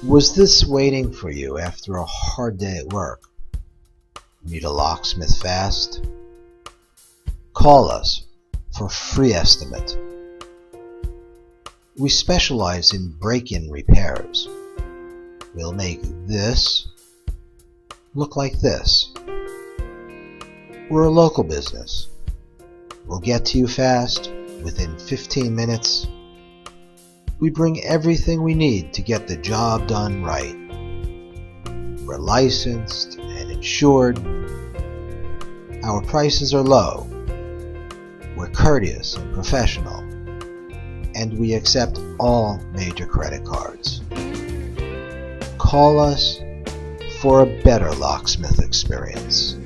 Was this waiting for you after a hard day at work? Need a locksmith fast? Call us for a free estimate. We specialize in break-in repairs. We'll make this look like this. We're a local business. We'll get to you fast, within 15 minutes. We bring everything we need to get the job done right. We're licensed and insured. Our prices are low. We're courteous and professional. And we accept all major credit cards. Call us for a better locksmith experience.